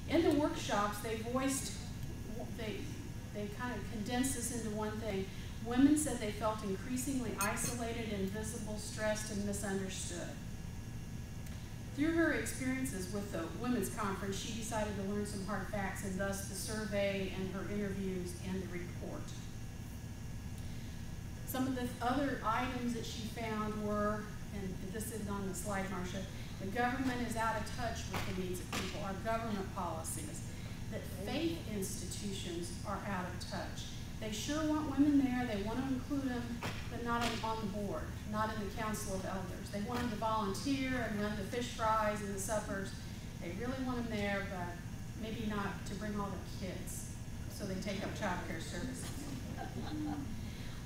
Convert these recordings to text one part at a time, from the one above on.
In the workshops, they kind of condensed this into one thing. Women said they felt increasingly isolated, invisible, stressed, and misunderstood. Through her experiences with the Women's Conference, she decided to learn some hard facts, and thus the survey and her interviews and the report. Some of the other items that she found were, and this isn't on the slide, Marcia, the government is out of touch with the needs of people, our government policies, that faith institutions are out of touch. They sure want women there, they want to include them, but not on the board, not in the council of elders. They want them to volunteer and run the fish fries and the suppers. They really want them there, but maybe not to bring all their kids, so they take up child care services.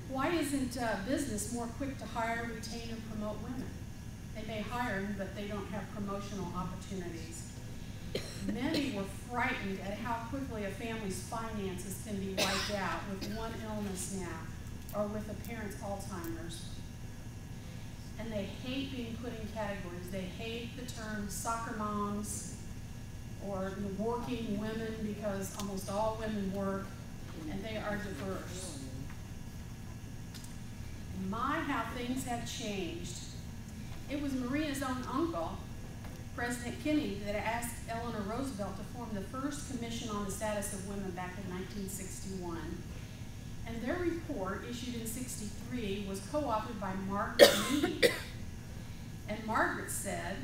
Why isn't business more quick to hire, retain, and promote women? They may hire them, but they don't have promotional opportunities. Many were frightened at how quickly a family's finances can be wiped out with one illness now, or with a parent's Alzheimer's. And they hate being put in categories. They hate the term soccer moms or working women, because almost all women work, and they are diverse. My, how things have changed. It was Maria's own uncle, President Kennedy, that asked Eleanor Roosevelt to form the first commission on the status of women back in 1961. And their report, issued in '63, was co-authored by Margaret Mead. And Margaret said,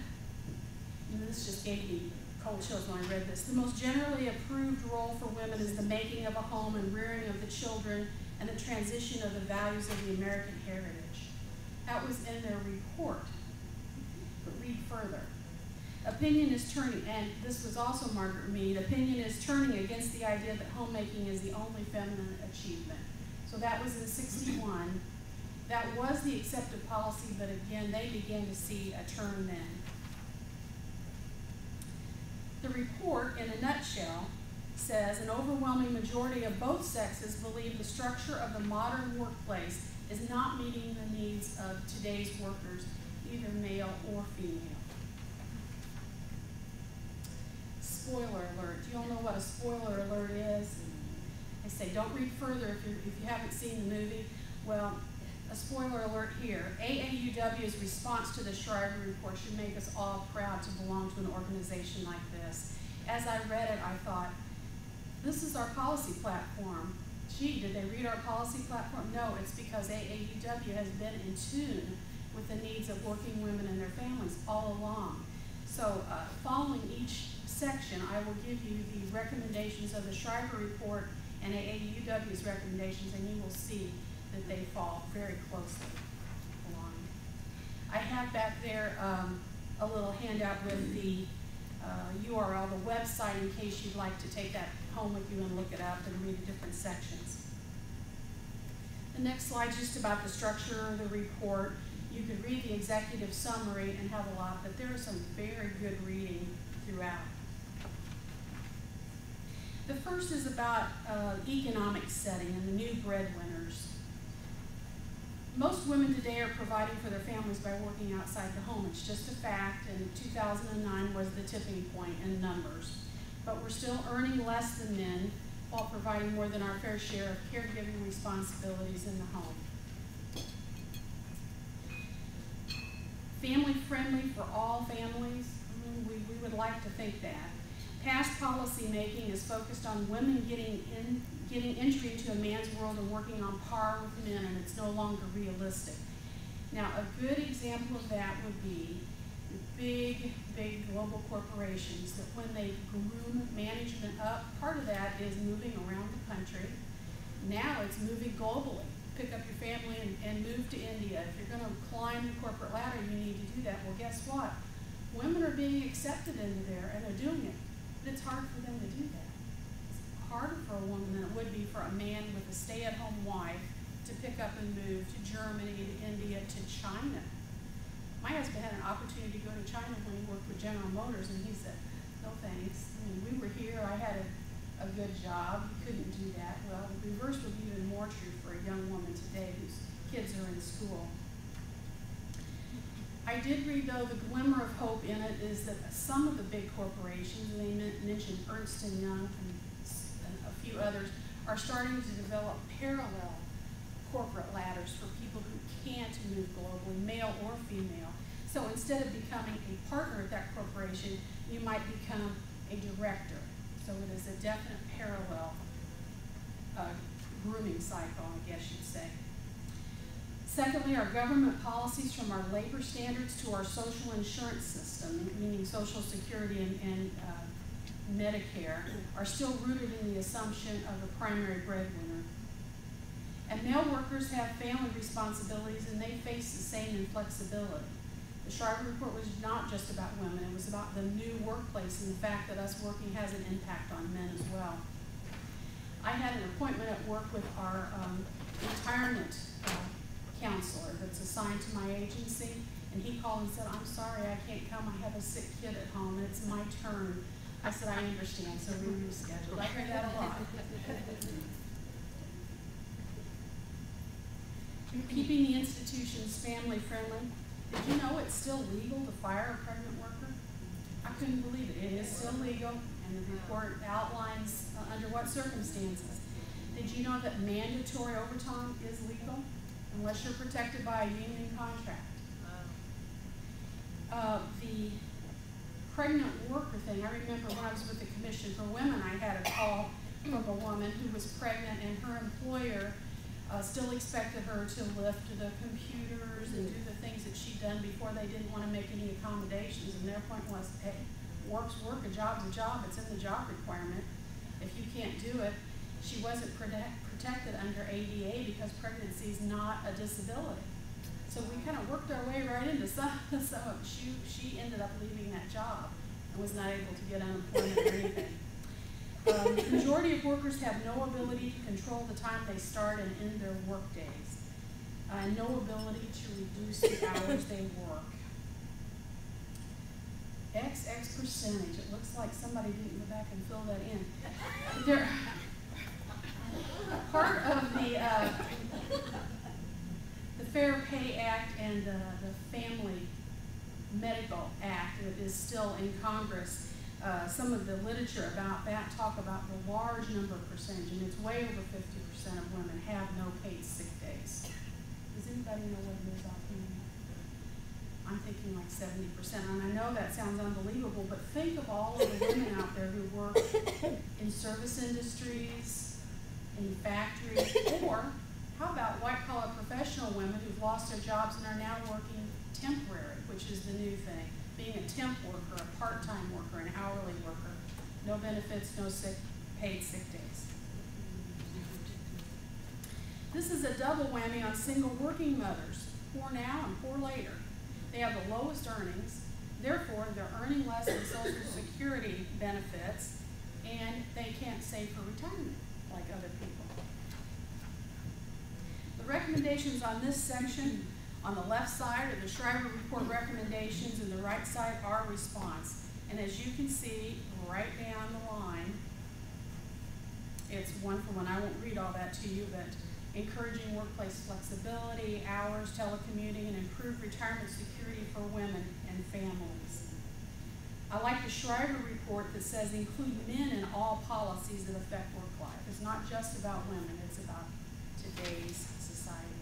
and this just gave me cold chills when I read this, the most generally approved role for women is the making of a home and rearing of the children and the transition of the values of the American heritage. That was in their report. But read further. Opinion is turning, and this was also Margaret Mead, opinion is turning against the idea that homemaking is the only feminine achievement. So that was in '61. That was the accepted policy, but again, they began to see a turn then. The report, in a nutshell, says an overwhelming majority of both sexes believe the structure of the modern workplace is not meeting the needs of today's workers, either male or female. Spoiler alert. Do you all know what a spoiler alert is? I say don't read further if you haven't seen the movie. Well, a spoiler alert here. AAUW's response to the Shriver report should make us all proud to belong to an organization like this. As I read it, I thought, this is our policy platform. Gee, did they read our policy platform? No, it's because AAUW has been in tune with the needs of working women and their families all along. So following each section, I will give you the recommendations of the Shriver report and AAUW's recommendations, and you will see that they fall very closely along. I have back there a little handout with the URL, the website, in case you'd like to take that home with you and look it up and read the different sections. The next slide is just about the structure of the report. You could read the executive summary and have a lot, but there is some very good reading throughout. The first is about economic setting and the new breadwinners. Most women today are providing for their families by working outside the home. It's just a fact, and 2009 was the tipping point in numbers. But we're still earning less than men while providing more than our fair share of caregiving responsibilities in the home. Family friendly for all families, we would like to think that. Past policy making is focused on women getting entry into a man's world and working on par with men, and it's no longer realistic. Now, a good example of that would be big global corporations that when they groom management up, part of that is moving around the country. Now it's moving globally. Pick up your family and move to India. If you're going to climb the corporate ladder, you need to do that. Well, guess what? Women are being accepted into there, and they're doing it. But it's hard for them to do that. It's harder for a woman than it would be for a man with a stay-at-home wife to pick up and move to Germany, to India, to China. My husband had an opportunity to go to China when he worked with General Motors, and he said, no thanks. I mean, we were here, I had a good job, you couldn't do that. Well, the reverse would be even more true for a young woman today whose kids are in school. I did read, though, the glimmer of hope in it is that some of the big corporations, and they mentioned Ernst & Young and a few others, are starting to develop parallel corporate ladders for people who can't move globally, male or female. So instead of becoming a partner at that corporation, you might become a director. So it is a definite parallel grooming cycle, I guess you'd say. Secondly, our government policies, from our labor standards to our social insurance system, meaning Social Security and Medicare, are still rooted in the assumption of a primary breadwinner. And male workers have family responsibilities, and they face the same inflexibility. The Shriver report was not just about women, it was about the new workplace and the fact that us working has an impact on men as well. I had an appointment at work with our retirement counselor that's assigned to my agency, and he called and said, "I'm sorry, I can't come, I have a sick kid at home and it's my turn." I said, "I understand," so we rescheduled. I heard that a lot. Keeping the institutions family friendly. Did you know it's still legal to fire a pregnant worker? I couldn't believe it. It is still legal, and the report outlines under what circumstances. Did you know that mandatory overtime is legal unless you're protected by a union contract? The pregnant worker thing, I remember when I was with the Commission for Women, I had a call from a woman who was pregnant, and her employer still expected her to lift the computers and do the things that she'd done before. They didn't want to make any accommodations, and their point was, hey, work's work, a job's a job, it's in the job requirement. If you can't do it, she wasn't protected under ADA because pregnancy is not a disability. So we kind of worked our way right into some of it. She ended up leaving that job and was not able to get unemployment or anything. The majority of workers have no ability to control the time they start and end their work days, and no ability to reduce the hours they work. XX percentage, it looks like somebody didn't go back and fill that in. They're part of the Fair Pay Act and the Family Medical Act that is still in Congress. Some of the literature about that talk about the large number of percentage, and it's way over 50% of women have no paid sick days. Does anybody know what it is offhand? I'm thinking like 70%, and I know that sounds unbelievable, but think of all of the women out there who work in service industries, in factories, or how about white-collar professional women who've lost their jobs and are now working temporary, which is the new thing. Being a temp worker, a part-time worker, an hourly worker, no benefits, no paid sick days. This is a double whammy on single working mothers, poor now and poor later. They have the lowest earnings, therefore they're earning less in Social Security benefits, and they can't save for retirement like other people. The recommendations on this section, on the left side are the Shriver report recommendations, and the right side are response. And as you can see, right down the line, it's one for one. I won't read all that to you, but encouraging workplace flexibility, hours, telecommuting, and improved retirement security for women and families. I like the Shriver report that says include men in all policies that affect work life. It's not just about women, it's about today's society.